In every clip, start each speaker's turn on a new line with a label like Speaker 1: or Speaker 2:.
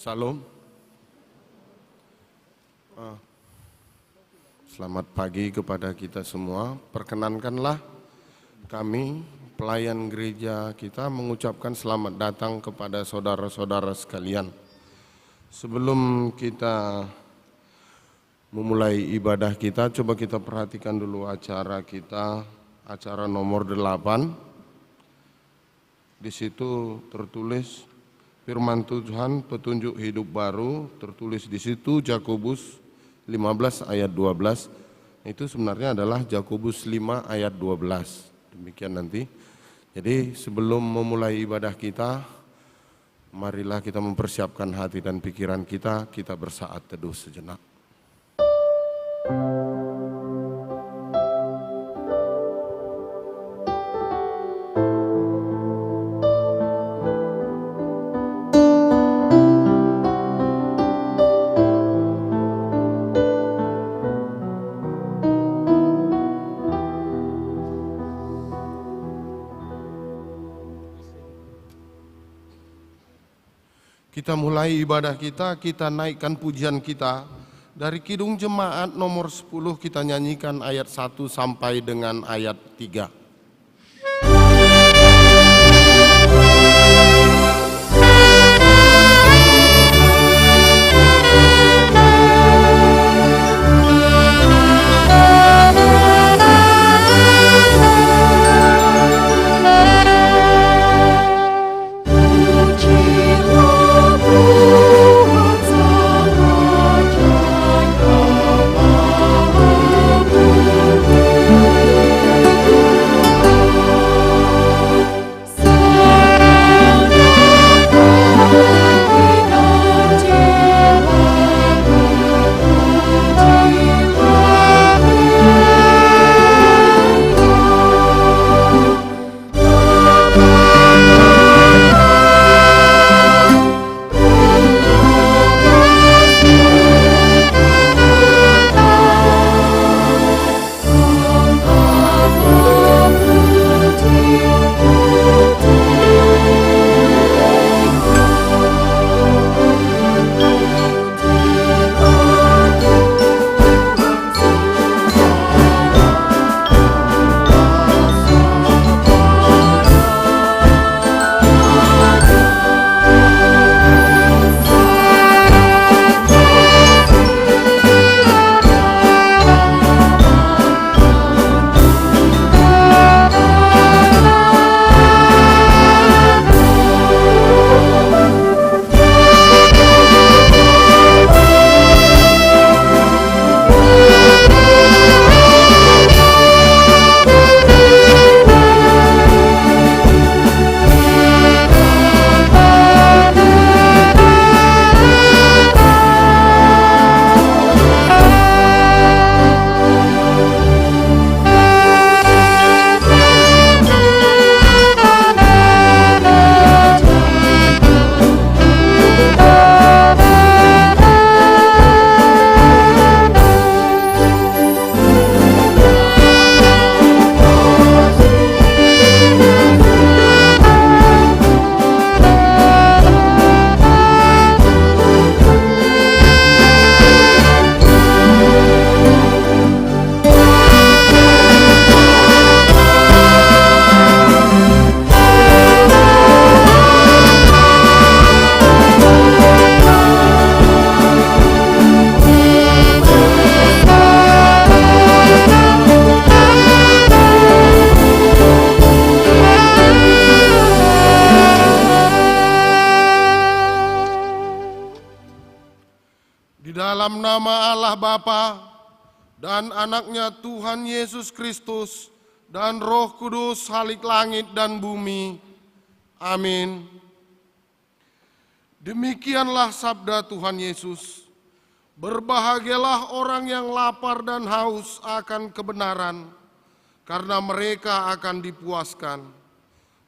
Speaker 1: Salam. Selamat pagi kepada kita semua. Perkenankanlah kami, pelayan gereja kita, mengucapkan selamat datang kepada saudara-saudara sekalian. Sebelum kita memulai ibadah kita, coba kita perhatikan dulu acara kita, acara nomor 8. Di situ tertulis firman Tuhan, petunjuk hidup baru, tertulis di situ Yakobus 15 ayat 12. Itu sebenarnya adalah Yakobus 5 ayat 12. Demikian nanti. Jadi sebelum memulai ibadah kita, marilah kita mempersiapkan hati dan pikiran kita bersaat teduh sejenak. Kita mulai ibadah kita naikkan pujian kita. Dari Kidung Jemaat nomor 10 kita nyanyikan ayat 1 sampai dengan ayat 3. Dalam nama Allah Bapa dan anaknya Tuhan Yesus Kristus dan Roh Kudus Halik langit dan bumi. Amin. Demikianlah sabda Tuhan Yesus. Berbahagialah orang yang lapar dan haus akan kebenaran, karena mereka akan dipuaskan.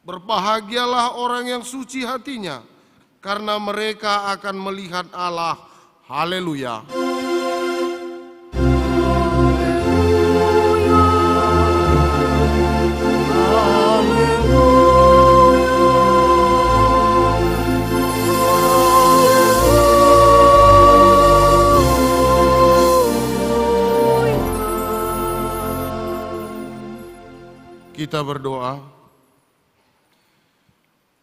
Speaker 1: Berbahagialah orang yang suci hatinya, karena mereka akan melihat Allah. Haleluya. Haleluya. kita berdoa.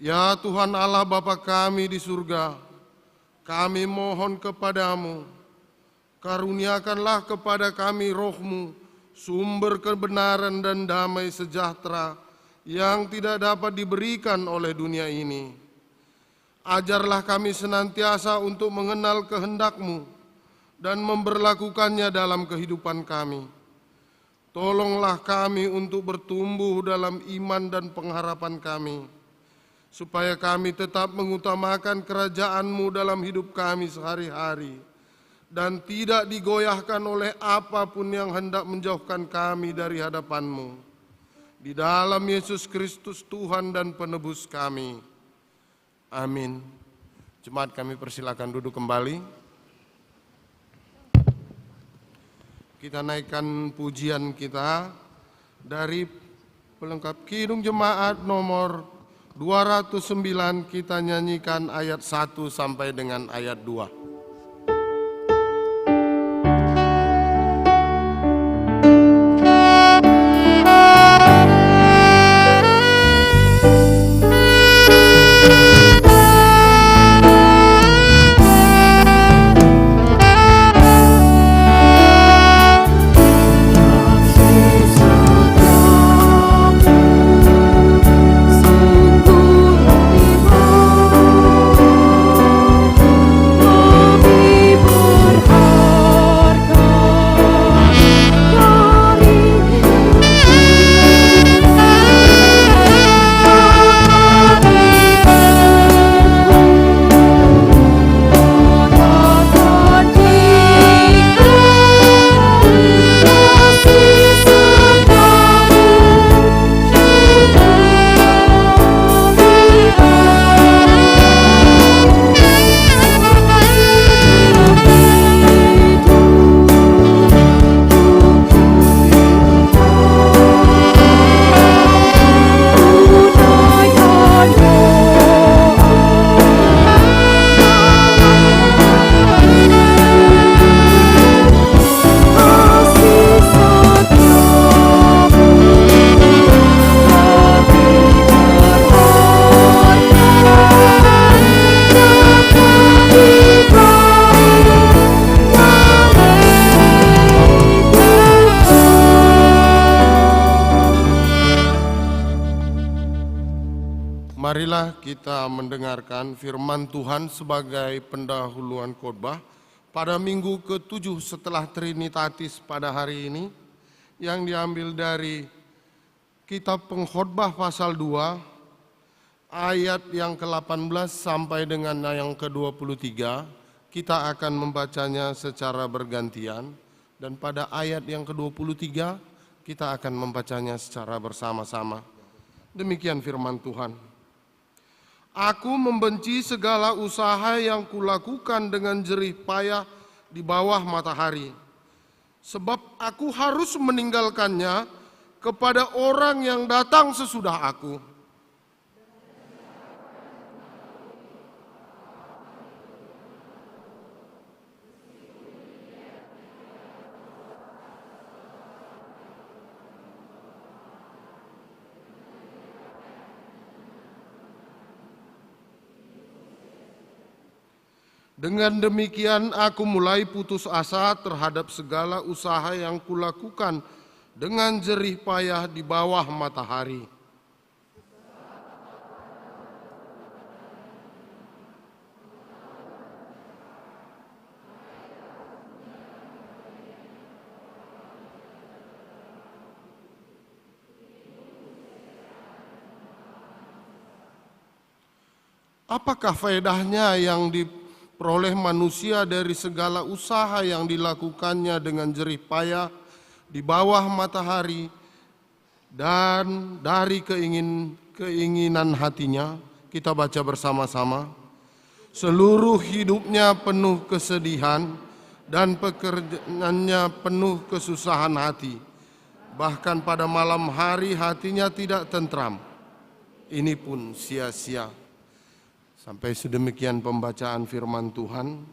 Speaker 1: Ya Tuhan Allah Bapa kami di surga, kami mohon kepadamu, karuniakanlah kepada kami roh-Mu, sumber kebenaran dan damai sejahtera yang tidak dapat diberikan oleh dunia ini. Ajarlah kami senantiasa untuk mengenal kehendak-Mu dan memberlakukannya dalam kehidupan kami. Tolonglah kami untuk bertumbuh dalam iman dan pengharapan kami, supaya kami tetap mengutamakan kerajaan-Mu dalam hidup kami sehari-hari, dan tidak digoyahkan oleh apapun yang hendak menjauhkan kami dari hadapan-Mu. Di dalam Yesus Kristus Tuhan dan Penebus kami. Amin. Jemaat kami persilakan duduk kembali. Kita naikkan pujian kita dari pelengkap Kidung Jemaat nomor 209, kita nyanyikan ayat 1 sampai dengan ayat 2. Marilah kita mendengarkan firman Tuhan sebagai pendahuluan khotbah pada minggu ke-7 setelah Trinitatis pada hari ini, yang diambil dari kitab Pengkhotbah pasal 2 ayat yang ke-18 sampai dengan yang ke-23. Kita akan membacanya secara bergantian, dan pada ayat yang ke-23 kita akan membacanya secara bersama-sama. Demikian firman Tuhan. Aku membenci segala usaha yang kulakukan dengan jerih payah di bawah matahari, sebab aku harus meninggalkannya kepada orang yang datang sesudah aku. Dengan demikian aku mulai putus asa terhadap segala usaha yang kulakukan dengan jerih payah di bawah matahari. Apakah faedahnya yang diperoleh manusia dari segala usaha yang dilakukannya dengan jerih payah di bawah matahari dan dari keinginan hatinya? Kita baca bersama-sama. Seluruh hidupnya penuh kesedihan dan pekerjaannya penuh kesusahan hati. Bahkan pada malam hari hatinya tidak tentram. Ini pun sia-sia. Sampai sedemikian pembacaan firman Tuhan.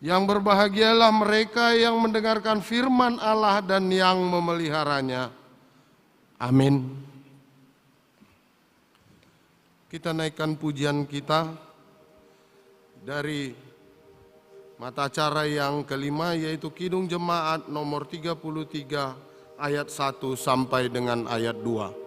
Speaker 1: Yang berbahagialah mereka yang mendengarkan firman Allah dan yang memeliharanya. Amin. Kita naikkan pujian kita dari mata acara yang kelima, yaitu Kidung Jemaat nomor 33 ayat 1 sampai dengan ayat 2.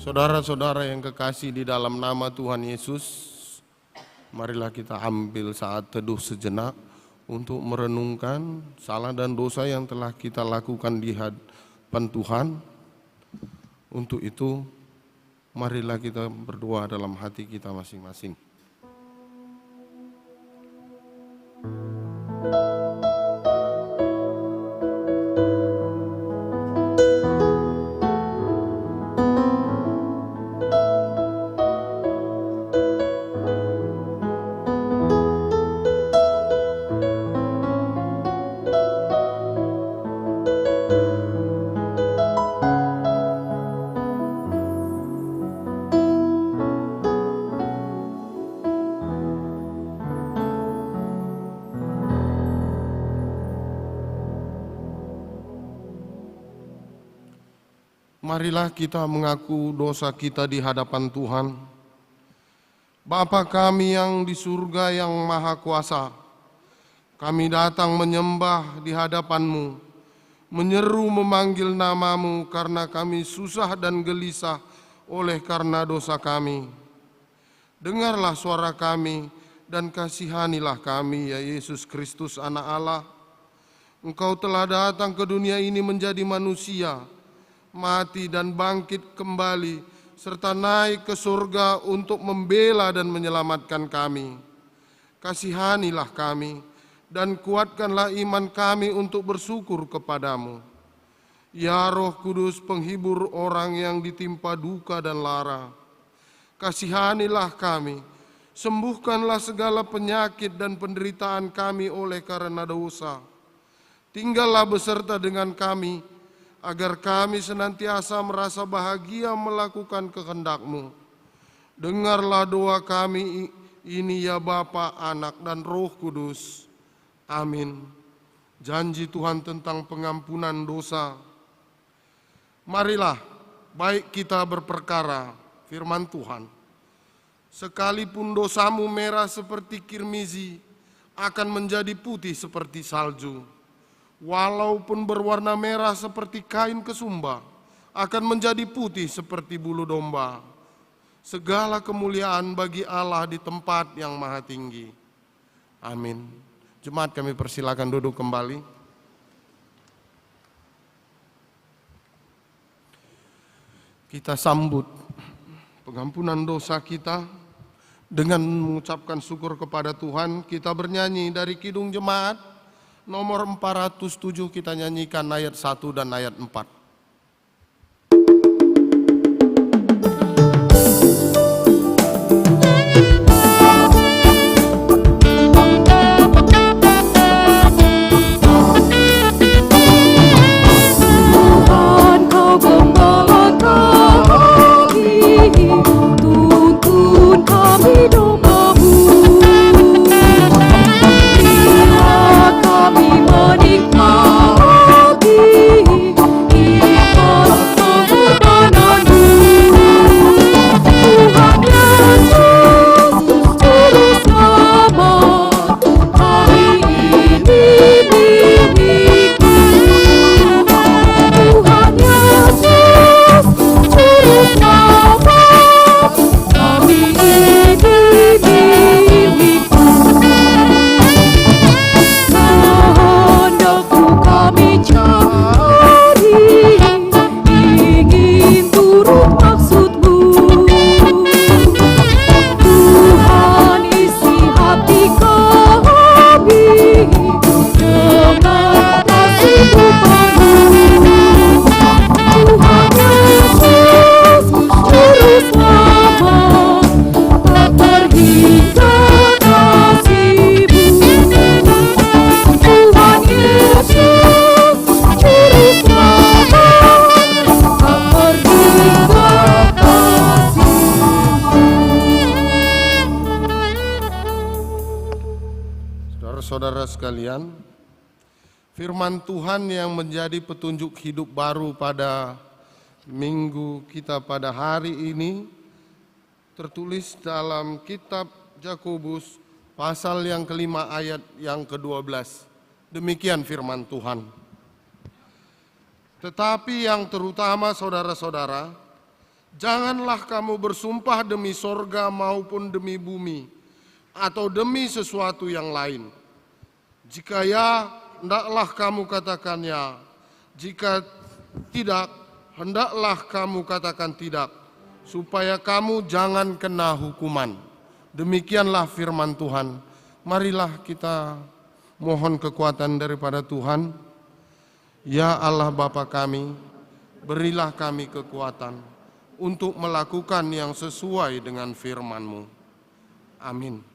Speaker 1: Saudara-saudara yang kekasih di dalam nama Tuhan Yesus, marilah kita ambil saat teduh sejenak untuk merenungkan salah dan dosa yang telah kita lakukan di hadapan Tuhan. Untuk itu, marilah kita berdoa dalam hati kita masing-masing. Marilah kita mengaku dosa kita di hadapan Tuhan. Bapa kami yang di surga yang maha kuasa, kami datang menyembah di hadapan-Mu, menyeru memanggil nama-Mu karena kami susah dan gelisah oleh karena dosa kami. Dengarlah suara kami dan kasihanilah kami, ya Yesus Kristus anak Allah. Engkau telah datang ke dunia ini menjadi manusia, mati dan bangkit kembali, serta naik ke surga untuk membela dan menyelamatkan kami. Kasihanilah kami dan kuatkanlah iman kami untuk bersyukur kepadamu. Ya Roh Kudus, penghibur orang yang ditimpa duka dan lara, kasihanilah kami, sembuhkanlah segala penyakit dan penderitaan kami oleh karena dosa. Tinggallah beserta dengan kami, agar kami senantiasa merasa bahagia melakukan kehendak-Mu. Dengarlah doa kami ini ya Bapa, Anak, dan Roh Kudus. Amin. Janji Tuhan tentang pengampunan dosa. Marilah baik kita berperkara, firman Tuhan. Sekalipun dosamu merah seperti kirmizi, akan menjadi putih seperti salju. Walaupun berwarna merah seperti kain kesumba, akan menjadi putih seperti bulu domba. Segala kemuliaan bagi Allah di tempat yang maha tinggi. Amin. Jemaat, kami persilakan duduk kembali. Kita sambut pengampunan dosa kita dengan mengucapkan syukur kepada Tuhan. Kita bernyanyi dari Kidung Jemaat Nomor 407 kita nyanyikan ayat 1 dan ayat 4. Saudara-saudara sekalian, firman Tuhan yang menjadi petunjuk hidup baru pada minggu kita pada hari ini tertulis dalam kitab Yakobus pasal yang kelima ayat yang ke-12. Demikian firman Tuhan. Tetapi yang terutama saudara-saudara, janganlah kamu bersumpah demi sorga maupun demi bumi, atau demi sesuatu yang lain. Jika ya, hendaklah kamu katakan ya. Jika tidak, hendaklah kamu katakan tidak, supaya kamu jangan kena hukuman. Demikianlah firman Tuhan. Marilah kita mohon kekuatan daripada Tuhan. Ya Allah Bapa kami, berilah kami kekuatan untuk melakukan yang sesuai dengan firman-Mu. Amin.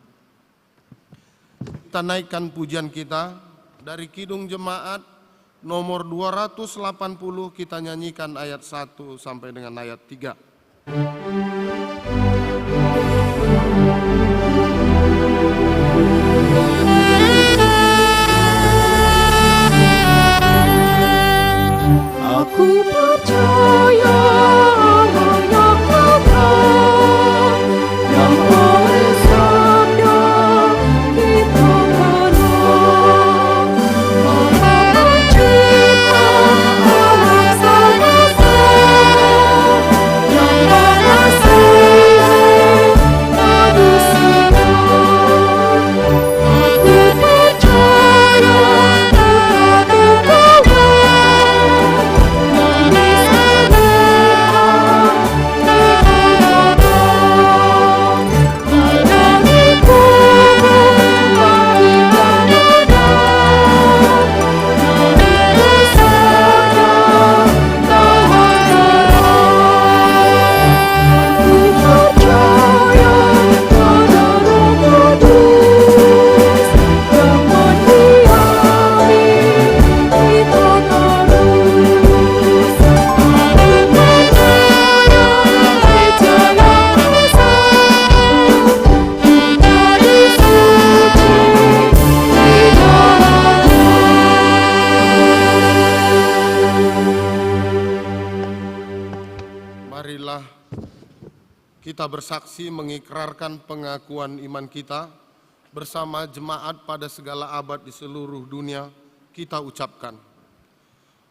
Speaker 1: Kita naikkan pujian kita dari Kidung Jemaat nomor 280, kita nyanyikan ayat 1 sampai dengan ayat 3.
Speaker 2: Aku percaya yang Tuhan yang oleh sabda kita menang, Maha Pencipta alam semesta, yang mengasihi manusia. Aku percaya
Speaker 1: kita bersaksi mengikrarkan pengakuan iman kita bersama jemaat pada segala abad di seluruh dunia. Kita ucapkan,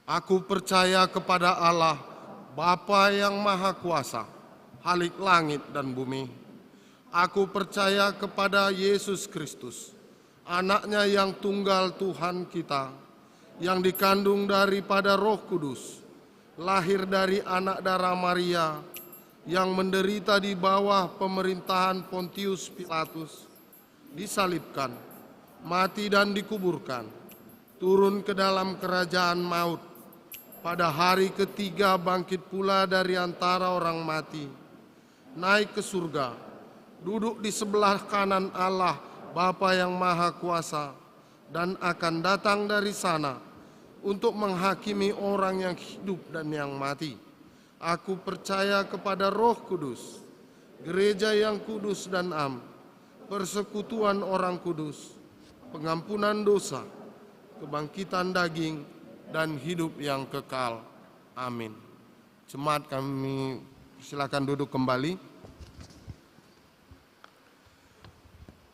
Speaker 1: aku percaya kepada Allah, Bapa yang Maha Kuasa, Khalik langit dan bumi. Aku percaya kepada Yesus Kristus, anaknya yang tunggal Tuhan kita, yang dikandung daripada Roh Kudus, lahir dari anak darah Maria, yang menderita di bawah pemerintahan Pontius Pilatus, disalibkan, mati dan dikuburkan, turun ke dalam kerajaan maut. Pada hari ketiga bangkit pula dari antara orang mati, naik ke surga, duduk di sebelah kanan Allah Bapa yang Maha Kuasa, dan akan datang dari sana untuk menghakimi orang yang hidup dan yang mati. Aku percaya kepada Roh Kudus, gereja yang kudus dan am, persekutuan orang kudus, pengampunan dosa, kebangkitan daging, dan hidup yang kekal. Amin. Jemaat kami silakan duduk kembali.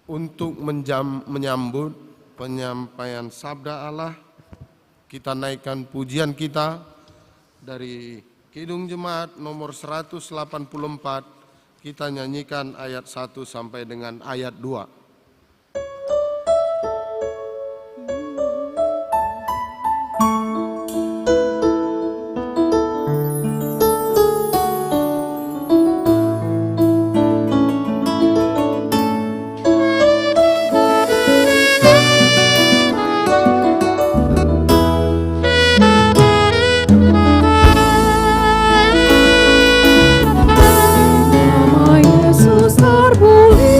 Speaker 1: Untuk menyambut penyampaian sabda Allah, kita naikkan pujian kita dari Kidung Jemaat nomor 184. Kita nyanyikan ayat 1 sampai dengan ayat 2.
Speaker 2: Yesus termulia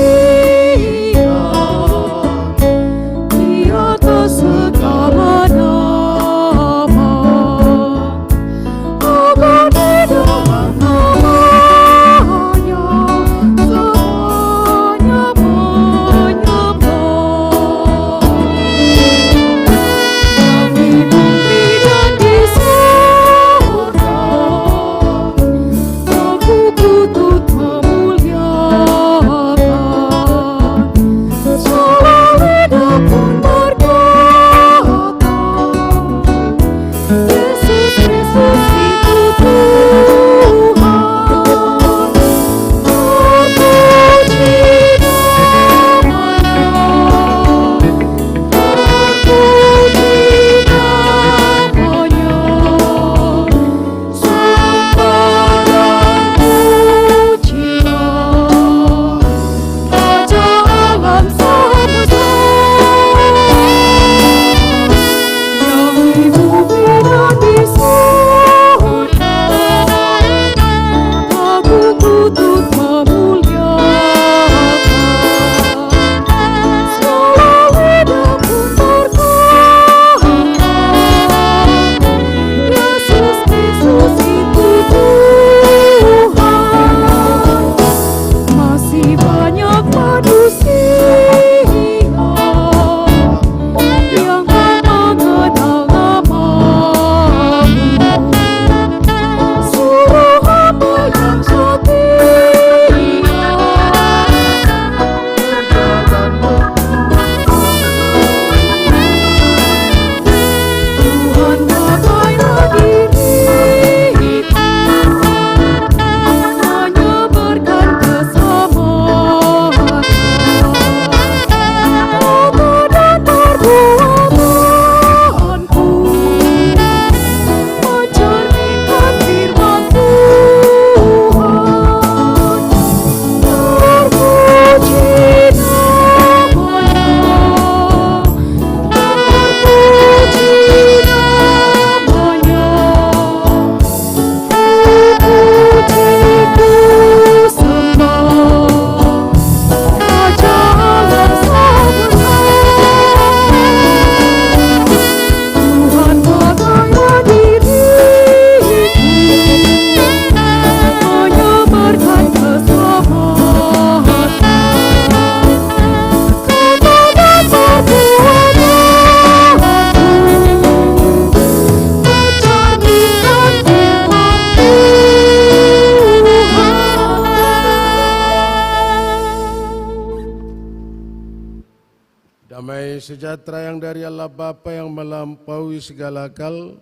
Speaker 3: Damai sejahtera yang dari Allah Bapa yang melampaui segala akal,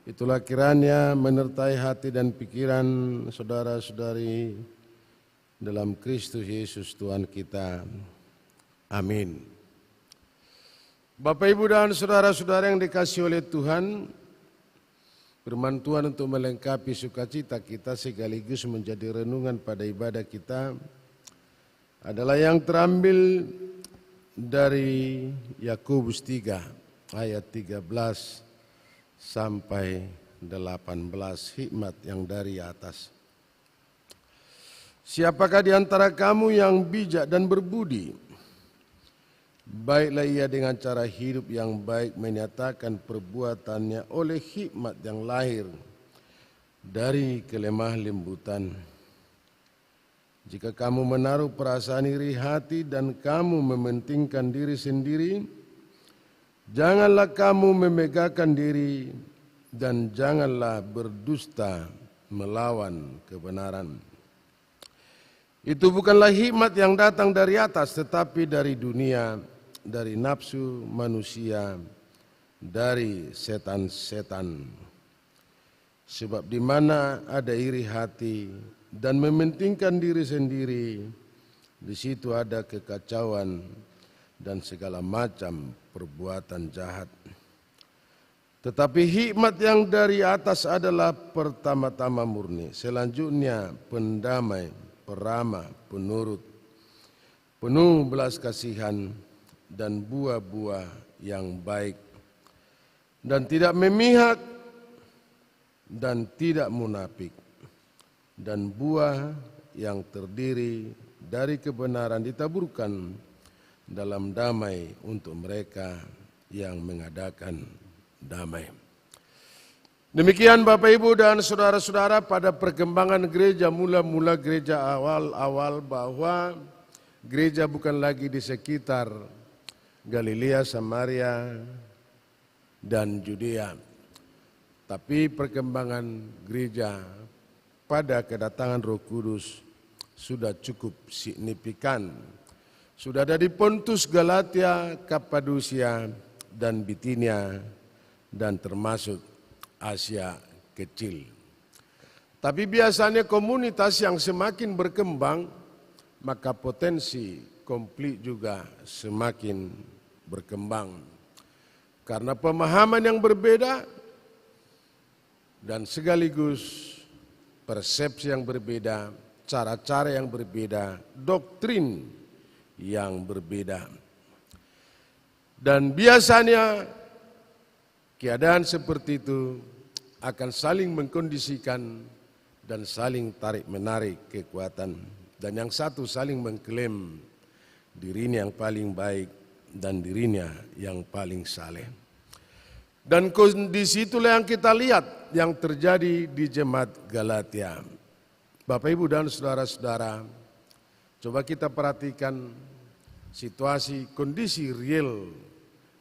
Speaker 3: itulah kiranya menyertai hati dan pikiran saudara-saudari dalam Kristus Yesus Tuhan kita. Amin. Bapak, Ibu, dan saudara-saudara yang dikasihi oleh Tuhan, firman Tuhan untuk melengkapi sukacita kita sekaligus menjadi renungan pada ibadah kita adalah yang terambil dari Yakobus 3 ayat 13 sampai 18, hikmat yang dari atas. Siapakah di antara kamu yang bijak dan berbudi? Baiklah ia dengan cara hidup yang baik menyatakan perbuatannya oleh hikmat yang lahir dari kelemah lembutan. Jika kamu menaruh perasaan iri hati dan kamu mementingkan diri sendiri, janganlah kamu memegahkan diri dan janganlah berdusta melawan kebenaran. Itu bukanlah hikmat yang datang dari atas, tetapi dari dunia, dari nafsu manusia, dari setan-setan. Sebab di mana ada iri hati dan mementingkan diri sendiri, di situ ada kekacauan dan segala macam perbuatan jahat. Tetapi hikmat yang dari atas adalah pertama-tama murni, selanjutnya pendamai, peramah, penurut, penuh belas kasihan dan buah-buah yang baik, dan tidak memihak dan tidak munafik, dan buah yang terdiri dari kebenaran ditaburkan dalam damai untuk mereka yang mengadakan damai. Demikian Bapak Ibu dan saudara-saudara, pada perkembangan gereja, mula-mula gereja awal-awal, bahwa gereja bukan lagi di sekitar Galilea, Samaria, dan Judea. Tapi perkembangan gereja pada kedatangan Roh Kudus sudah cukup signifikan. Sudah ada di Pontus, Galatia, Kapadosia, dan Bitinia, dan termasuk Asia Kecil. Tapi biasanya komunitas yang semakin berkembang, maka potensi konflik juga semakin berkembang. Karena pemahaman yang berbeda dan sekaligus persepsi yang berbeda, cara-cara yang berbeda, doktrin yang berbeda. Dan biasanya keadaan seperti itu akan saling mengkondisikan dan saling tarik-menarik kekuatan. Dan yang satu saling mengklaim dirinya yang paling baik dan dirinya yang paling saleh. Dan kondisi itulah yang kita lihat yang terjadi di jemaat Galatia. Bapak, Ibu, dan saudara-saudara, coba kita perhatikan situasi, kondisi real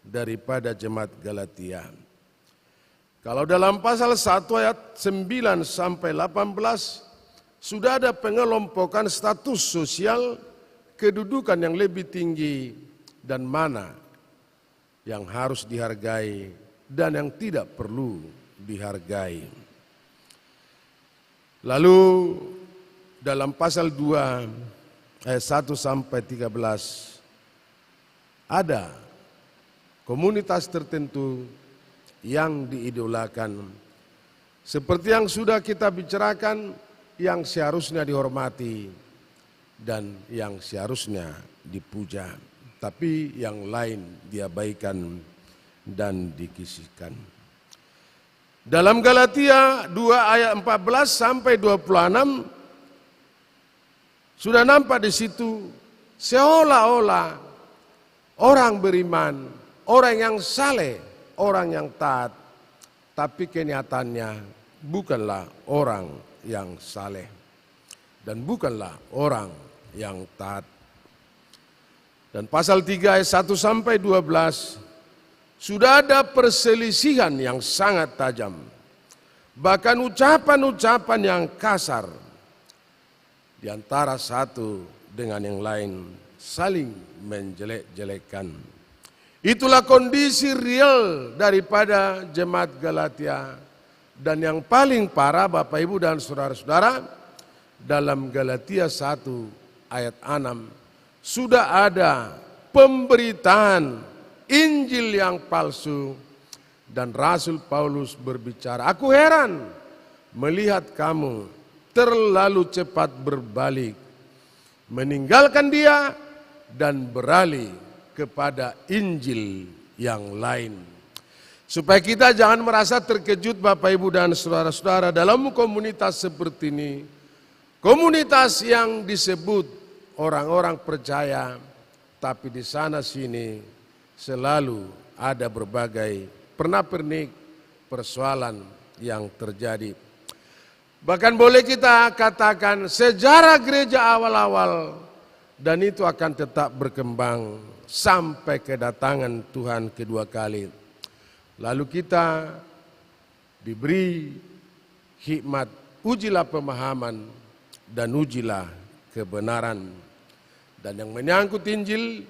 Speaker 3: daripada jemaat Galatia. Kalau dalam pasal 1 ayat 9 sampai 18 sudah ada pengelompokan status sosial, kedudukan yang lebih tinggi dan mana yang harus dihargai dan yang tidak perlu dihargai. Lalu dalam pasal 2 ayat 1 sampai 13 ada komunitas tertentu yang diidolakan. Seperti yang sudah kita bicarakan, yang seharusnya dihormati dan yang seharusnya dipuja. Tapi yang lain diabaikan dan dikisihkan. Dalam Galatia 2 ayat 14 sampai 26 sudah nampak di situ seolah-olah orang beriman, orang yang saleh, orang yang taat, tapi kenyataannya bukanlah orang yang saleh dan bukanlah orang yang taat. Dan pasal 3 ayat 1 sampai 12 sudah ada perselisihan yang sangat tajam. Bahkan ucapan-ucapan yang kasar di antara satu dengan yang lain, saling menjelek-jelekkan. Itulah kondisi real daripada jemaat Galatia. Dan yang paling parah Bapak, Ibu, dan saudara-saudara, dalam Galatia 1 ayat 6 sudah ada pemberitaan Injil yang palsu. Dan Rasul Paulus berbicara, "Aku heran melihat kamu terlalu cepat berbalik, meninggalkan dia dan beralih kepada Injil yang lain." Supaya kita jangan merasa terkejut Bapak Ibu dan saudara-saudara dalam komunitas seperti ini. Komunitas yang disebut orang-orang percaya, tapi di sana sini selalu ada berbagai pernak-pernik persoalan yang terjadi. Bahkan boleh kita katakan sejarah gereja awal-awal dan itu akan tetap berkembang sampai kedatangan Tuhan kedua kali. Lalu kita diberi hikmat, ujilah pemahaman dan ujilah kebenaran. Dan yang menyangkut Injil,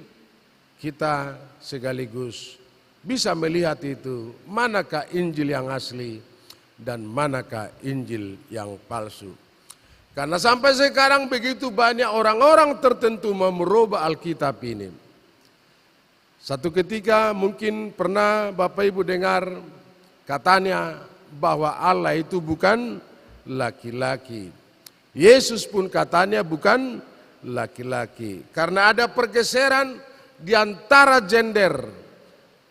Speaker 3: kita sekaligus bisa melihat itu, manakah Injil yang asli dan manakah Injil yang palsu. Karena sampai sekarang begitu banyak orang-orang tertentu mau merubah Alkitab ini. Satu ketika mungkin pernah Bapak Ibu dengar katanya bahwa Allah itu bukan laki-laki. Yesus pun katanya bukan laki-laki. Karena ada pergeseran di antara gender.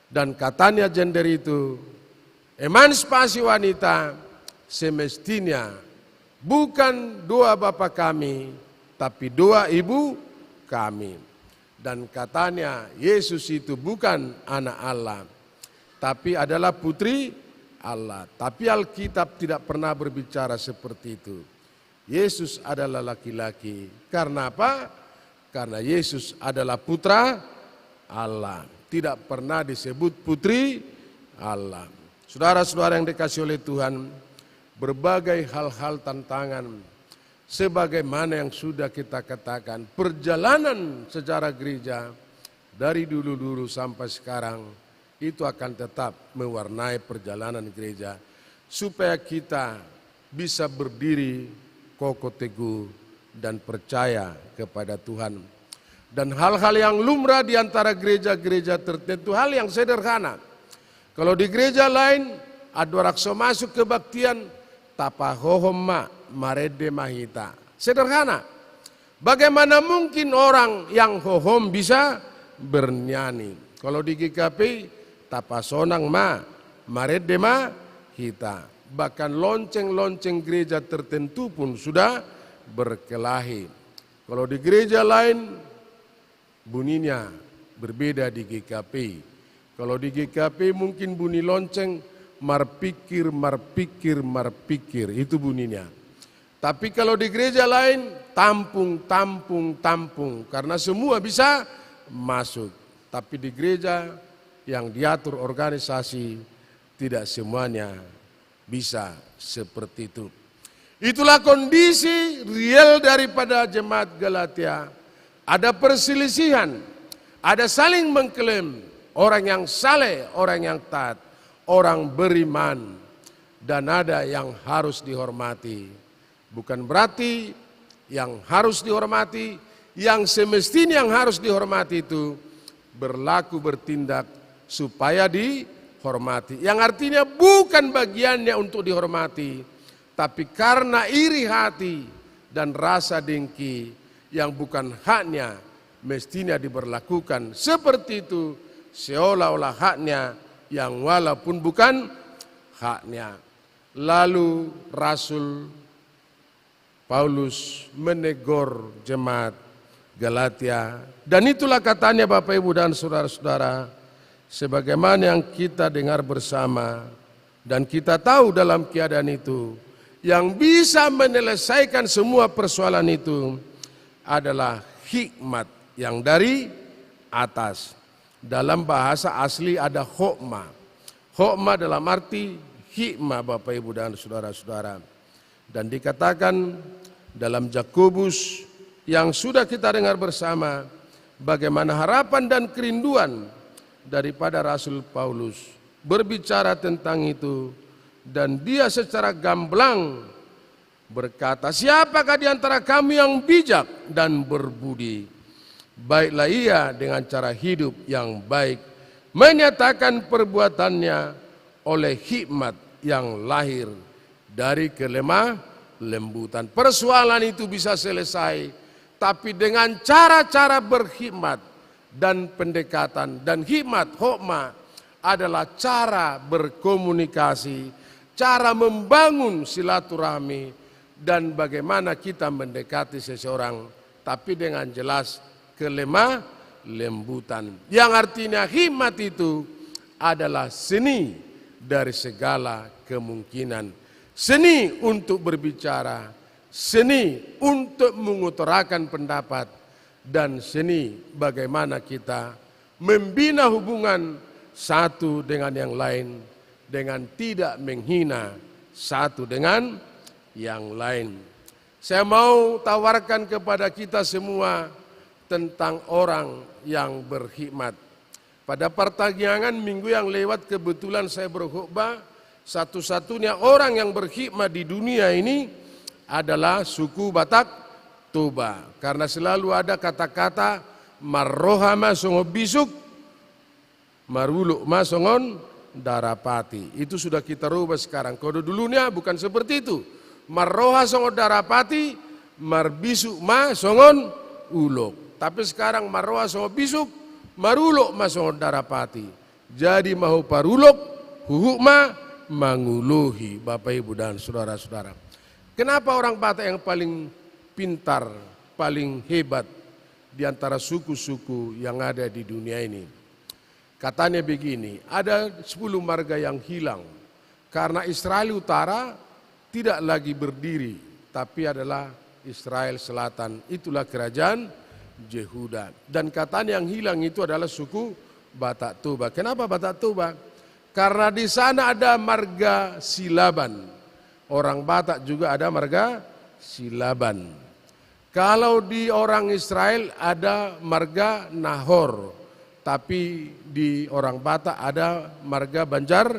Speaker 3: Dan katanya gender itu emansipasi wanita semestinya bukan doa Bapa kami, tapi doa Ibu kami. Dan katanya Yesus itu bukan anak Allah, tapi adalah putri Allah. Tapi Alkitab tidak pernah berbicara seperti itu. Yesus adalah laki-laki. Karena apa? Karena Yesus adalah putra Allah. Tidak pernah disebut putri Allah. Saudara-saudara yang dikasihi oleh Tuhan, berbagai hal-hal tantangan sebagaimana yang sudah kita katakan, perjalanan sejarah gereja dari dulu-dulu sampai sekarang itu akan tetap mewarnai perjalanan gereja supaya kita bisa berdiri kokoh teguh dan percaya kepada Tuhan. Dan hal-hal yang lumrah di antara gereja-gereja tertentu, hal yang sederhana. Kalau di gereja lain, adorakso masuk kebaktian, tapa hohomma marede mahita. Sederhana. Bagaimana mungkin orang yang hohom bisa bernyanyi? Kalau di GKP, tapa sonang ma marede mahita. Bahkan lonceng-lonceng gereja tertentu pun sudah berkelahi. Kalau di gereja lain, bunyinya berbeda di GKP. Kalau di GKP mungkin bunyi lonceng marpikir, marpikir, marpikir, itu bunyinya. Tapi kalau di gereja lain, tampung, tampung, tampung, karena semua bisa masuk. Tapi di gereja yang diatur organisasi, tidak semuanya bisa seperti itu. Itulah kondisi real daripada jemaat Galatia. Ada perselisihan, ada saling mengklaim, orang yang saleh, orang yang taat, orang beriman, dan ada yang harus dihormati. Bukan berarti yang harus dihormati, yang semestinya yang harus dihormati itu berlaku bertindak supaya dihormati. Yang artinya bukan bagiannya untuk dihormati, tapi karena iri hati dan rasa dengki yang bukan haknya mestinya diberlakukan seperti itu, seolah-olah haknya yang walaupun bukan haknya. Lalu Rasul Paulus menegur jemaat Galatia, dan itulah katanya Bapak Ibu dan saudara-saudara, sebagaimana yang kita dengar bersama dan kita tahu dalam keadaan itu, yang bisa menyelesaikan semua persoalan itu adalah hikmat yang dari atas. Dalam bahasa asli ada hokma. Hokma dalam arti hikmah Bapak Ibu dan saudara-saudara. Dan dikatakan dalam Yakobus yang sudah kita dengar bersama, bagaimana harapan dan kerinduan daripada Rasul Paulus berbicara tentang itu. Dan dia secara gamblang berkata, siapakah di antara kami yang bijak dan berbudi? Baiklah ia dengan cara hidup yang baik, menyatakan perbuatannya oleh hikmat yang lahir dari kelemah lembutan. Persoalan itu bisa selesai, tapi dengan cara-cara berhikmat dan pendekatan. Dan hikmat, hokmah adalah cara berkomunikasi, cara membangun silaturahmi, dan bagaimana kita mendekati seseorang, tapi dengan jelas kelemah lembutan. Yang artinya hikmat itu adalah seni dari segala kemungkinan. Seni untuk berbicara, seni untuk mengutarakan pendapat, dan seni bagaimana kita membina hubungan satu dengan yang lain dengan tidak menghina satu dengan yang lain. Saya mau tawarkan kepada kita semua tentang orang yang berhikmat. Pada pertanyaan minggu yang lewat kebetulan saya berkhutbah, satu-satunya orang yang berhikmat di dunia ini adalah suku Batak Toba. Karena selalu ada kata-kata marrohama songo bisuk, maruluk masongon darapati. Itu sudah kita rubah sekarang. Kalau dulunya bukan seperti itu. Marroha songo darapati, marbisuk ma songon uluk. Tapi sekarang marroha songo bisuk, maruluk ma songo darapati. Jadi mau paruluk, huhukma manguluhi. Bapak Ibu dan saudara-saudara. Kenapa orang Batak yang paling pintar, paling hebat di antara suku-suku yang ada di dunia ini? Katanya begini, ada 10 marga yang hilang karena Israel Utara tidak lagi berdiri, tapi adalah Israel Selatan. Itulah kerajaan Yehuda. Dan katanya yang hilang itu adalah suku Batak Toba. Kenapa Batak Toba? Karena di sana ada marga Silaban. Orang Batak juga ada marga Silaban. Kalau di orang Israel ada marga Nahor. Tapi di orang Batak ada marga Banjar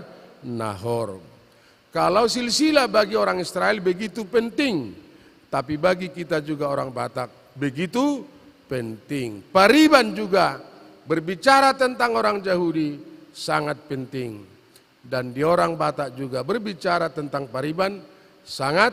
Speaker 3: Nahor. Kalau silsilah bagi orang Israel begitu penting, tapi bagi kita juga orang Batak begitu penting. Pariban juga berbicara tentang orang Yahudi sangat penting. Dan di orang Batak juga berbicara tentang Pariban sangat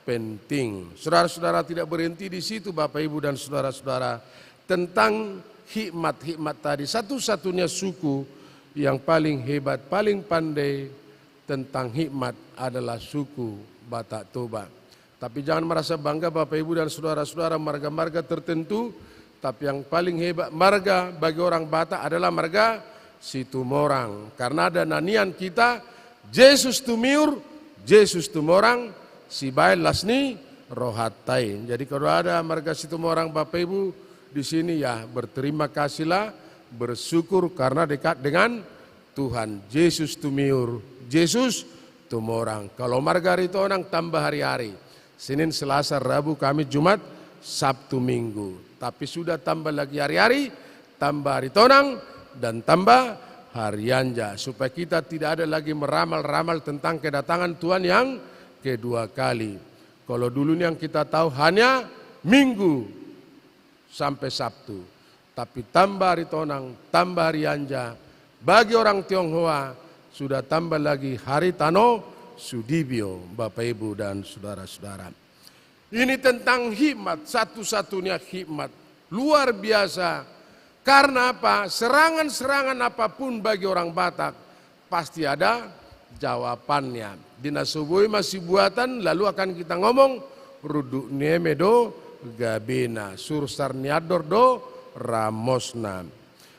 Speaker 3: penting. Saudara-saudara, tidak berhenti di situ Bapak Ibu dan saudara-saudara, tentang hikmat tadi. Satu-satunya suku yang paling hebat, paling pandai tentang hikmat adalah suku Batak Toba. Tapi jangan merasa bangga Bapak Ibu dan saudara-saudara marga-marga tertentu. Tapi yang paling hebat marga bagi orang Batak adalah marga Situmorang. Karena ada nanian kita, Yesus Tumiur, Yesus Tumorang, Sibail Lasni Rohatai. Jadi kalau ada marga Situmorang Bapak Ibu di sini, ya berterima kasihlah, bersyukur karena dekat dengan Tuhan. Yesus Tumiur, Yesus Tumorang. Kalau marga Ritonang tambah hari-hari. Senin, Selasa, Rabu, Kamis, Jumat, Sabtu, Minggu. Tapi sudah tambah lagi hari-hari, tambah Ritonang, dan tambah harianja. Supaya kita tidak ada lagi meramal-ramal tentang kedatangan Tuhan yang kedua kali. Kalau dulu yang kita tahu hanya Minggu sampai Sabtu. Tapi tambah hari Tonang, tambah hari Anja. Bagi orang Tionghoa sudah tambah lagi hari Tano Sudibyo, Bapak Ibu dan saudara-saudara. Ini tentang hikmat, satu-satunya hikmat. Luar biasa. Karena apa? Serangan-serangan apapun bagi orang Batak pasti ada jawabannya. Dina subui masih buatan, lalu akan kita ngomong ruduk nemedo gabena sursar niador do ramosna.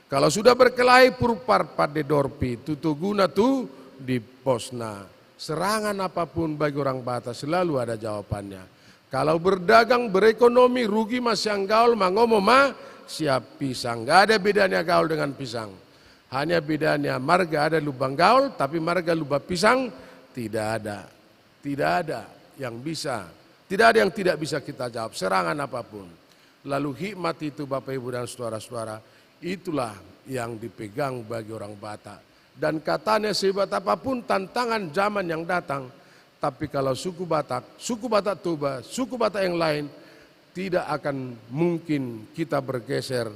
Speaker 3: Kalau sudah berkelahi purpar pada dorpi tutuguna tu di posna. Serangan apapun bagi orang Batak selalu ada jawabannya. Kalau berdagang berekonomi rugi mas yang gaul mangomo ma siap pisang. Gak ada bedanya gaul dengan pisang. Hanya bedanya marga ada lubang gaul, tapi marga lubang pisang tidak ada. Tidak ada yang bisa. Tidak ada yang tidak bisa kita jawab, serangan apapun. Lalu hikmat itu Bapak Ibu dan saudara-saudara, itulah yang dipegang bagi orang Batak. Dan katanya sehebat apapun tantangan zaman yang datang, tapi kalau suku Batak Toba, suku Batak yang lain, tidak akan mungkin kita bergeser.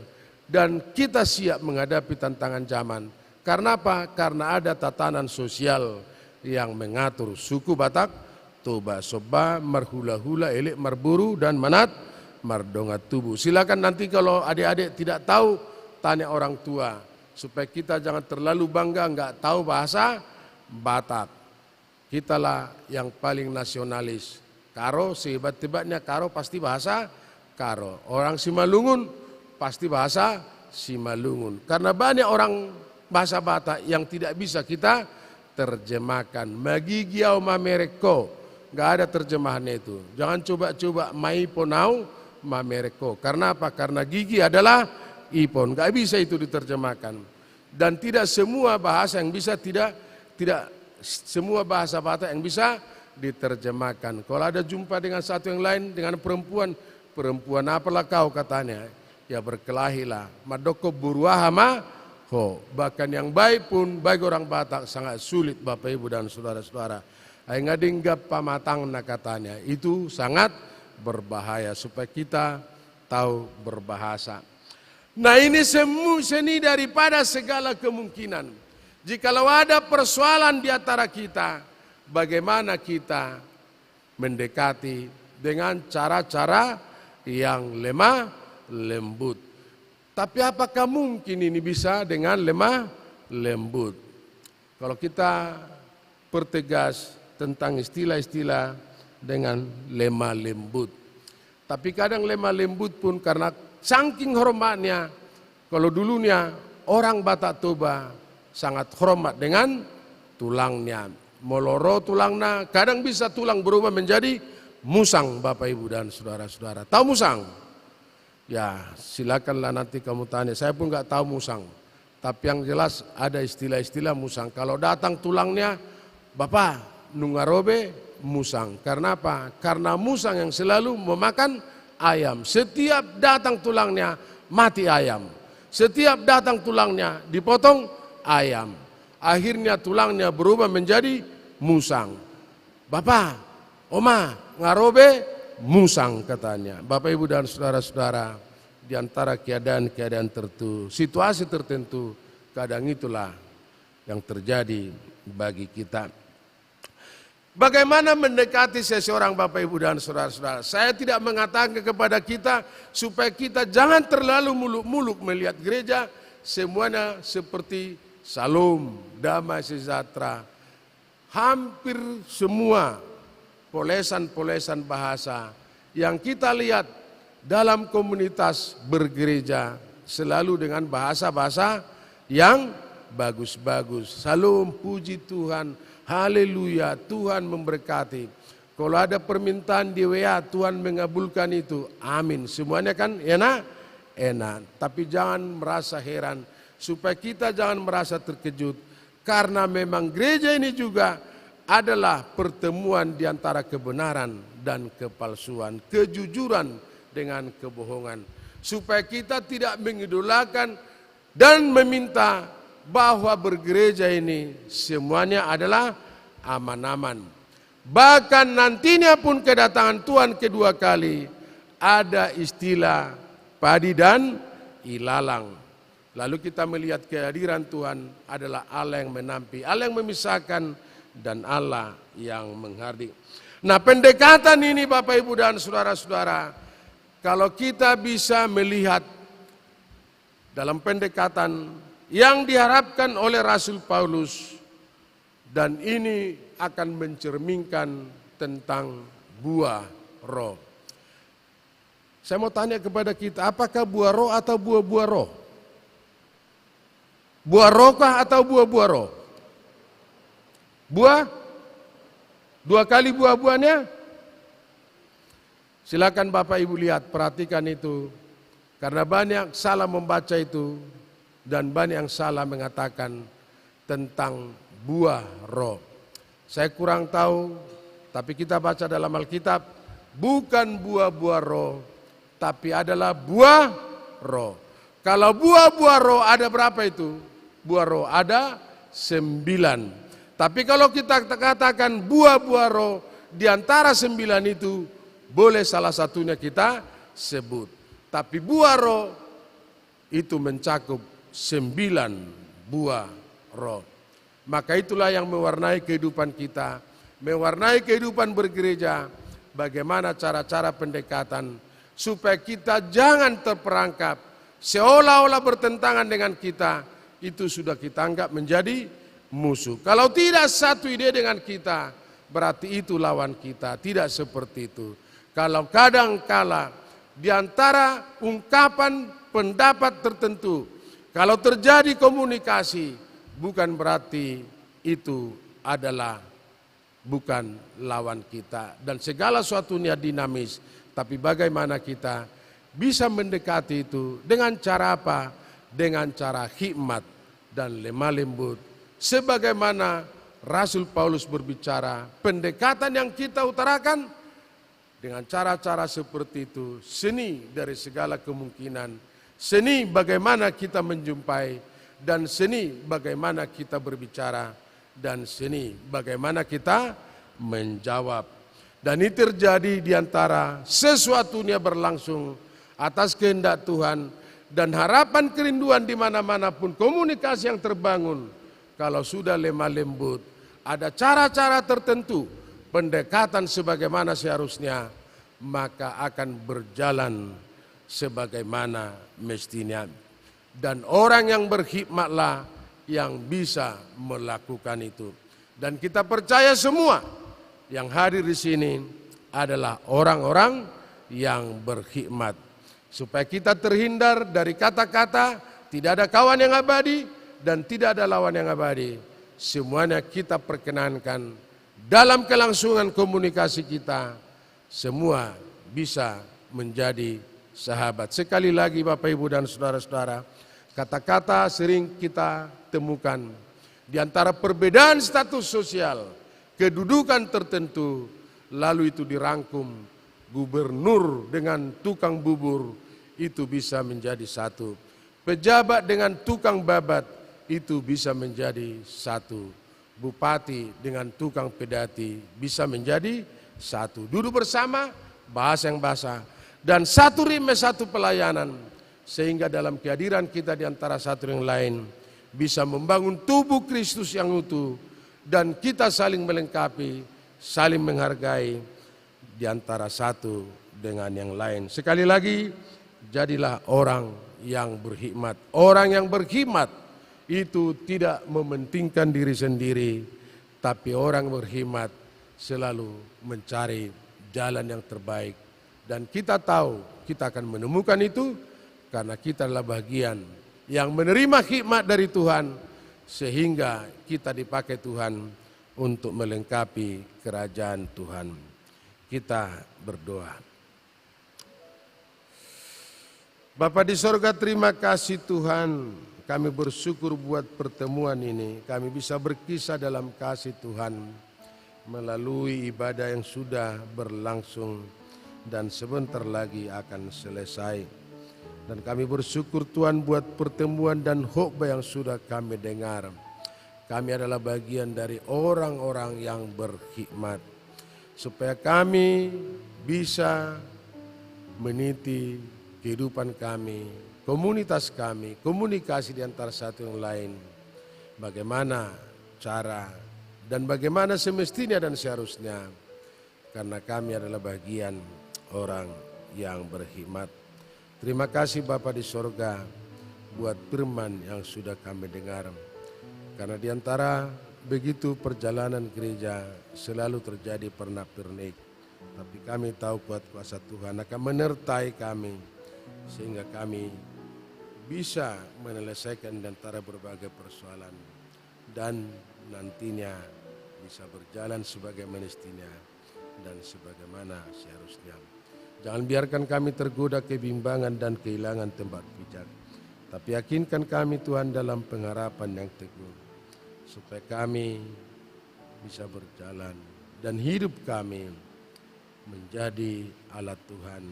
Speaker 3: Dan kita siap menghadapi tantangan zaman. Karena apa? Karena ada tatanan sosial yang mengatur suku Batak Toba, soba, marhula-hula, elek, marburu, dan manat, mardongat tubuh. Silakan nanti kalau adik-adik tidak tahu, tanya orang tua. supaya kita jangan terlalu bangga nggak tahu bahasa Batak. Kitalah yang paling nasionalis. Karo, sehebat-hebatnya Karo pasti bahasa Karo. Orang Simalungun pasti bahasa Simalungun. Karena banyak orang bahasa Batak yang tidak bisa kita terjemahkan. Magigiau mamereko, nggak ada terjemahannya itu. Jangan coba-coba mai ponau mamereko. Karena apa? Karena gigi adalah ipon, nggak bisa itu diterjemahkan. Dan tidak semua bahasa yang bisa tidak semua bahasa Batak yang bisa diterjemahkan. Kalau ada jumpa dengan satu yang lain dengan perempuan apalah kau katanya? Ya berkelahilah. Madoko buruahama ho. Bahkan yang baik pun bagi orang Batak sangat sulit Bapak Ibu dan saudara-saudara. Ay ngadinggap pamatangna katanya. Itu sangat berbahaya supaya kita tahu berbahasa. Nah ini seni daripada segala kemungkinan. Jikalau ada persoalan di antara kita, bagaimana kita mendekati dengan cara-cara yang lemah lembut. Tapi apakah mungkin ini bisa dengan lemah lembut? Kalau kita pertegas tentang istilah-istilah dengan lemah lembut. Tapi kadang lemah lembut pun karena saking hormatnya, kalau dulunya orang Batak Toba sangat hormat dengan tulangnya. Moloro tulangnya, kadang bisa tulang berubah menjadi musang Bapak Ibu dan saudara-saudara. Tahu musang? Ya silakanlah nanti kamu tanya, saya pun nggak tahu musang. Tapi yang jelas ada istilah-istilah musang. Kalau datang tulangnya, Bapak nungarobe musang. Karena apa? Karena musang yang selalu memakan ayam. Setiap datang tulangnya mati ayam. Setiap datang tulangnya dipotong ayam. Akhirnya tulangnya berubah menjadi musang. Bapak, Oma, ngarobe musang katanya. Bapak Ibu dan saudara-saudara, di antara keadaan-keadaan tertentu, situasi tertentu, kadang itulah yang terjadi bagi kita. Bagaimana mendekati seseorang Bapak Ibu dan saudara-saudara? Saya tidak mengatakan kepada kita supaya kita jangan terlalu muluk-muluk melihat gereja semuanya seperti salam, damai sejahtera. Hampir semua polesan-polesan bahasa yang kita lihat dalam komunitas bergereja selalu dengan bahasa-bahasa yang bagus-bagus. Salam, puji Tuhan, haleluya, Tuhan memberkati. Kalau ada permintaan di WA, Tuhan mengabulkan itu. Amin. Semuanya kan enak? Enak. Tapi jangan merasa heran. Supaya kita jangan merasa terkejut. Karena memang gereja ini juga adalah pertemuan di antara kebenaran dan kepalsuan. Kejujuran dengan kebohongan. Supaya kita tidak mengidolakan dan meminta bahwa bergereja ini semuanya adalah aman-aman. Bahkan nantinya pun kedatangan Tuhan kedua kali ada istilah padi dan ilalang. Lalu kita melihat kehadiran Tuhan adalah Allah yang menampi, Allah yang memisahkan dan Allah yang menghardik. Nah pendekatan ini Bapak Ibu dan saudara-saudara, kalau kita bisa melihat dalam pendekatan yang diharapkan oleh Rasul Paulus, dan ini akan mencerminkan tentang buah roh. Saya mau tanya kepada kita, apakah buah roh atau buah-buah roh? Buah rohkah atau buah-buah roh? Buah? Dua kali buah-buahnya? Silakan Bapak Ibu lihat, perhatikan itu. Karena banyak salah membaca itu. Dan banyak yang salah mengatakan tentang buah roh. Saya kurang tahu, tapi kita baca dalam Alkitab, bukan buah-buah roh, tapi adalah buah roh. Kalau buah-buah roh ada berapa itu? Buah roh ada 9. Tapi kalau kita katakan buah-buah roh, di antara 9 itu, boleh salah satunya kita sebut. Tapi buah roh itu mencakup 9 buah roh. Maka itulah yang mewarnai kehidupan kita, mewarnai kehidupan bergereja. Bagaimana cara-cara pendekatan supaya kita jangan terperangkap seolah-olah bertentangan dengan kita. itu sudah kita anggap menjadi musuh. Kalau tidak satu ide dengan kita, berarti itu lawan kita. Tidak seperti itu. Kalau kadang-kala di antara ungkapan pendapat tertentu, kalau terjadi komunikasi, bukan berarti itu adalah bukan lawan kita. Dan segala sesuatunya dinamis. Tapi bagaimana kita bisa mendekati itu dengan cara apa? Dengan cara hikmat dan lemah lembut. Sebagaimana Rasul Paulus berbicara, pendekatan yang kita utarakan dengan cara-cara seperti itu, seni dari segala kemungkinan, seni bagaimana kita menjumpai, dan seni bagaimana kita berbicara, dan seni bagaimana kita menjawab. Dan ini terjadi di antara sesuatunya berlangsung atas kehendak Tuhan dan harapan kerinduan di mana-mana pun komunikasi yang terbangun. Kalau sudah lemah lembut, ada cara-cara tertentu, pendekatan sebagaimana seharusnya, maka akan berjalan sebagaimana mestinya. Dan orang yang berhikmatlah yang bisa melakukan itu. Dan kita percaya semua yang hadir di sini adalah orang-orang yang berhikmat. Supaya kita terhindar dari kata-kata tidak ada kawan yang abadi dan tidak ada lawan yang abadi. Semuanya kita perkenankan dalam kelangsungan komunikasi kita, semua bisa menjadi sahabat. Sekali lagi Bapak Ibu dan saudara-saudara, kata-kata sering kita temukan di antara perbedaan status sosial, kedudukan tertentu, lalu itu dirangkum, gubernur dengan tukang bubur itu bisa menjadi satu, pejabat dengan tukang babat itu bisa menjadi satu, bupati dengan tukang pedati bisa menjadi satu, duduk bersama, bahas yang basah, dan satu ritme satu pelayanan, sehingga dalam kehadiran kita di antara satu yang lain bisa membangun tubuh Kristus yang utuh, dan kita saling melengkapi, saling menghargai di antara satu dengan yang lain. Sekali lagi, jadilah orang yang berhikmat. Orang yang berhikmat itu tidak mementingkan diri sendiri, tapi orang berhikmat selalu mencari jalan yang terbaik. Dan kita tahu kita akan menemukan itu karena kita adalah bagian yang menerima hikmat dari Tuhan, sehingga kita dipakai Tuhan untuk melengkapi kerajaan Tuhan. Kita berdoa. Bapa di sorga, terima kasih Tuhan. Kami bersyukur buat pertemuan ini. Kami bisa berkisah dalam kasih Tuhan melalui ibadah yang sudah berlangsung dan sebentar lagi akan selesai. Dan kami bersyukur Tuhan buat pertemuan dan khotbah yang sudah kami dengar. Kami adalah bagian dari orang-orang yang berhikmat. Supaya kami bisa meniti kehidupan kami, komunitas kami, komunikasi di antara satu yang lain. Bagaimana cara dan bagaimana semestinya dan seharusnya. Karena kami adalah bagian orang yang berhikmat. Terima kasih Bapa di sorga buat firman yang sudah kami dengar. Karena di antara begitu perjalanan gereja selalu terjadi pernak-pernik. Tapi kami tahu kuat kuasa Tuhan akan menyertai kami. Sehingga kami bisa menyelesaikan di antara berbagai persoalan. Dan nantinya bisa berjalan sebagai mestinya dan sebagaimana seharusnya. Jangan biarkan kami tergoda kebimbangan dan kehilangan tempat pijak. Tapi yakinkan kami Tuhan dalam pengharapan yang teguh. Supaya kami bisa berjalan dan hidup kami menjadi alat Tuhan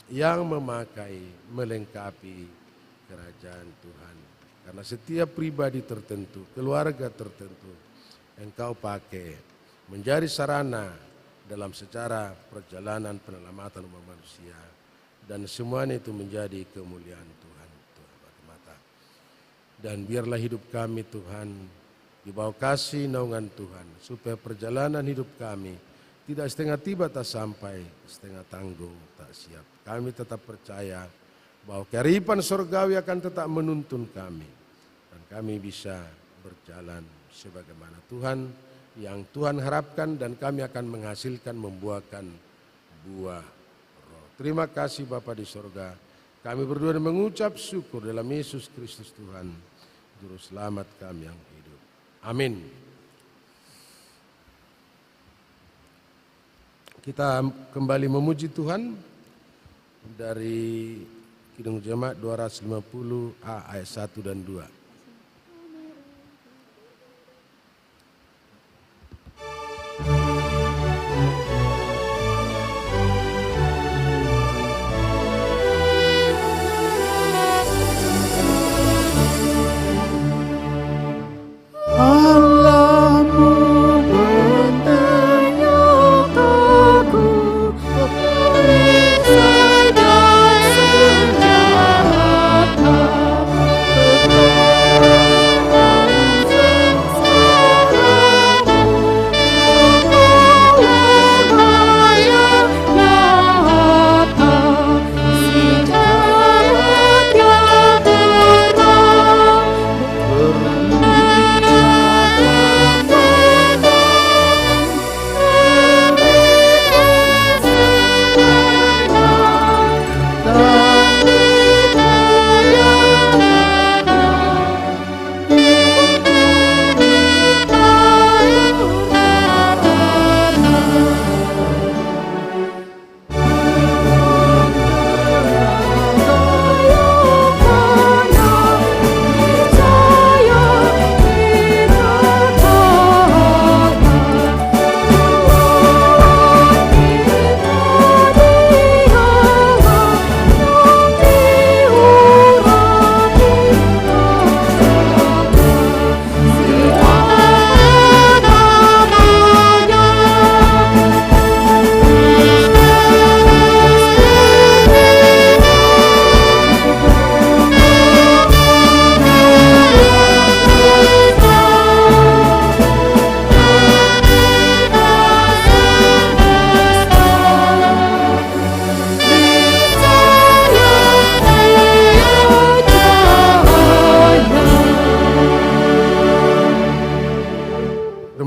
Speaker 3: yang memakai, melengkapi kerajaan Tuhan. Karena setiap pribadi tertentu, keluarga tertentu, Engkau pakai menjadi sarana dalam secara perjalanan penyelamatan umat manusia, dan semuanya itu menjadi kemuliaan Tuhan mata. Dan biarlah hidup kami Tuhan di bawah kasih naungan Tuhan, supaya perjalanan hidup kami tidak setengah tiba tak sampai, setengah tanggung tak siap. Kami tetap percaya bahwa kearifan surgawi akan tetap menuntun kami dan kami bisa berjalan sebagaimana Tuhan yang Tuhan harapkan, dan kami akan menghasilkan, membuahkan buah roh. Terima kasih Bapa di sorga. Kami berdua mengucap syukur dalam Yesus Kristus Tuhan, Juru Selamat kami yang hidup. Amin. Kita kembali memuji Tuhan dari Kidung Jemaat 250A ayat 1 dan 2.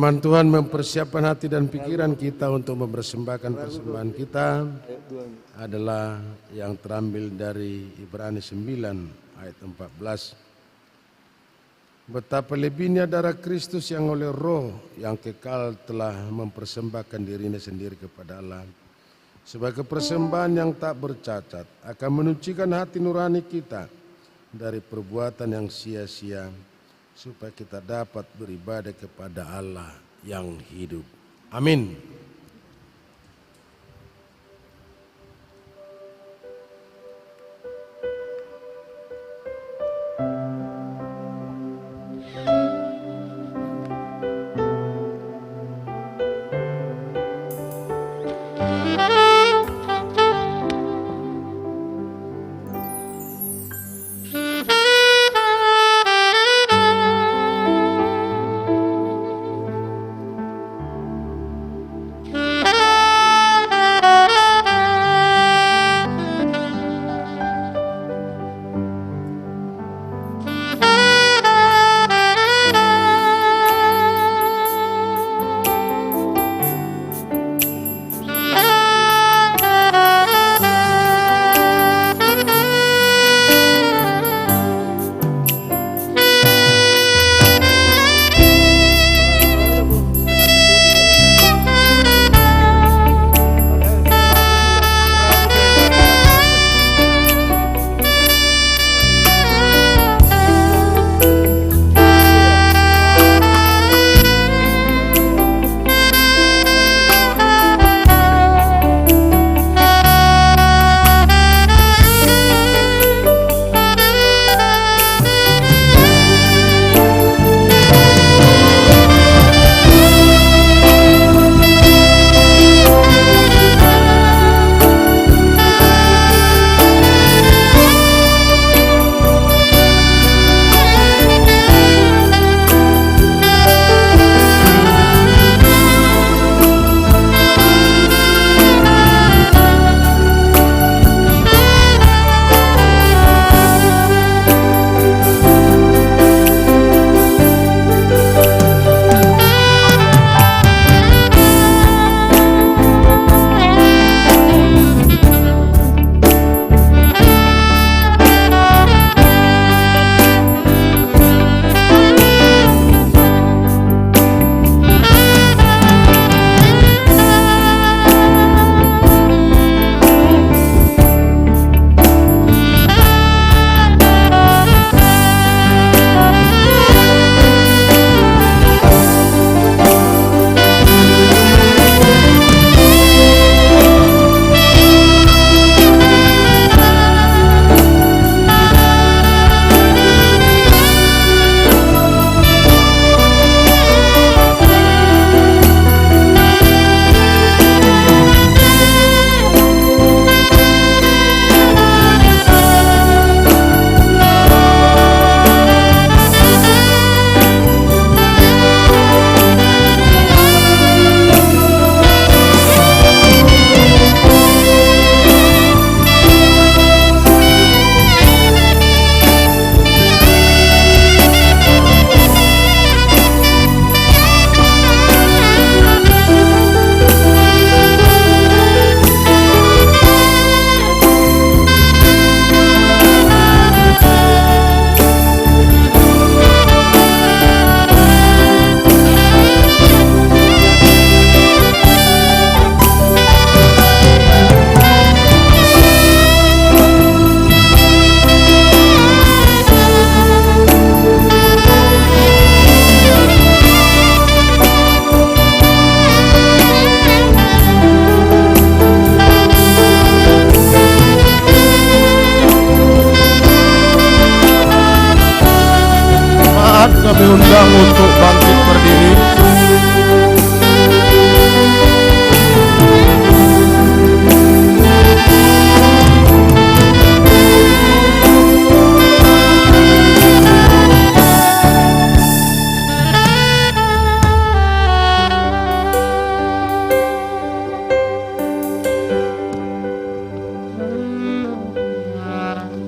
Speaker 3: Firman Tuhan mempersiapkan hati dan pikiran kita untuk mempersembahkan persembahan kita adalah yang terambil dari Ibrani 9 ayat 14. Betapa lebihnya darah Kristus yang oleh Roh yang kekal telah mempersembahkan dirinya sendiri kepada Allah sebagai persembahan yang tak bercacat, akan menyucikan hati nurani kita dari perbuatan yang sia-sia, supaya kita dapat beribadah kepada Allah yang hidup. Amin.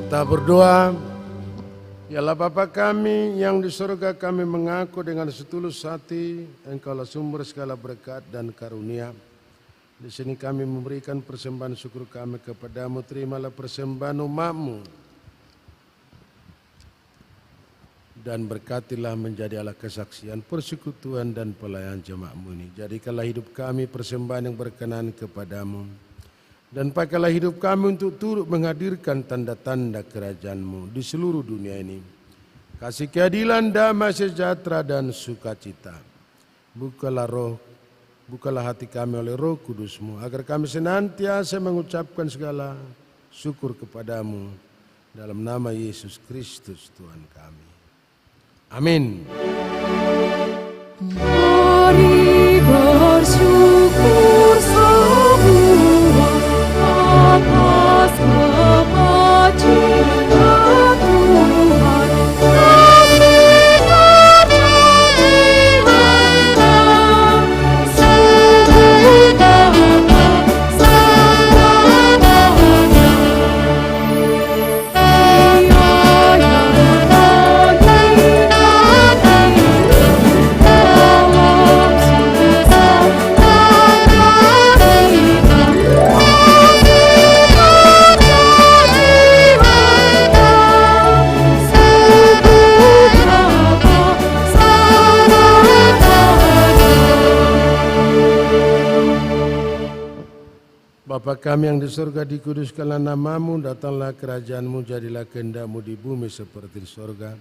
Speaker 3: Kita berdoa. Ya Allah Bapa kami yang di surga, kami mengaku dengan setulus hati Engkaulah sumber segala berkat dan karunia. Di sini kami memberikan persembahan syukur kami kepadamu. Terimalah persembahan umat-Mu dan berkatilah menjadi alat kesaksian, persekutuan dan pelayanan jemaat-Mu ini. Jadikanlah hidup kami persembahan yang berkenan kepadamu. Dan pakailah hidup kami untuk turut menghadirkan tanda-tanda kerajaan-Mu di seluruh dunia ini. Kasih keadilan, damai sejahtera dan sukacita. Bukalah hati kami oleh Roh Kudus-Mu, agar kami senantiasa mengucapkan segala syukur kepadamu. Dalam nama Yesus Kristus Tuhan kami. Amin.
Speaker 2: Mari bersyukur semua atas kebajikan Tuhan. Kasih karunia sungguh dalam selamanya.
Speaker 3: Bapa kami yang di surga, dikuduskanlah nama-Mu, datanglah kerajaan-Mu, jadilah kehendak-Mu di bumi seperti di surga.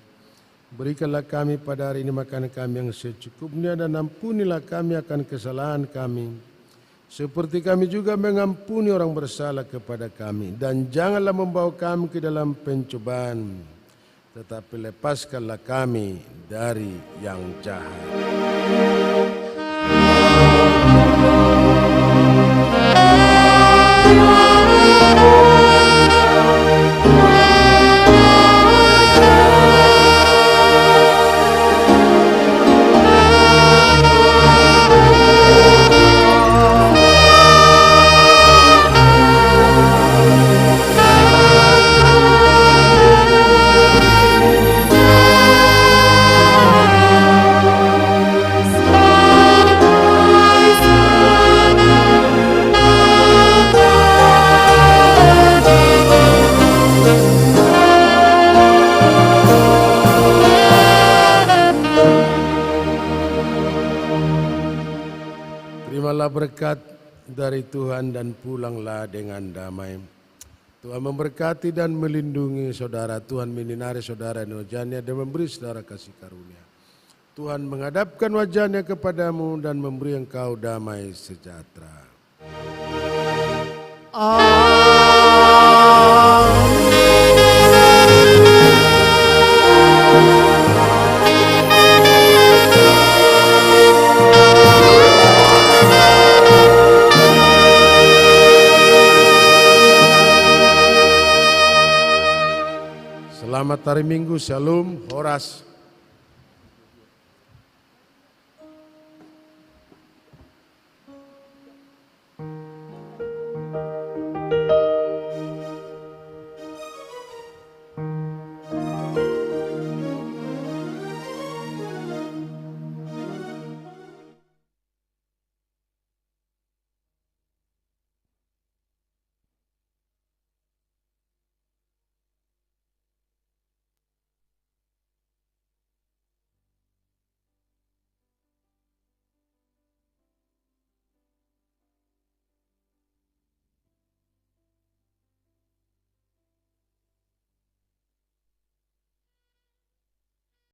Speaker 3: Berikanlah kami pada hari ini makanan kami yang secukupnya, dan ampunilah kami akan kesalahan kami, seperti kami juga mengampuni orang bersalah kepada kami. Dan janganlah membawa kami ke dalam pencobaan, tetapi lepaskanlah kami dari yang jahat. Terimalah berkat dari Tuhan dan pulanglah dengan damai. Tuhan memberkati dan melindungi saudara. Tuhan menyinari saudara dengan wajah-Nya dan memberi saudara kasih karunia. Tuhan menghadapkan wajah-Nya kepadamu dan memberi engkau damai sejahtera. Selamat hari Minggu, Shalom, Horas.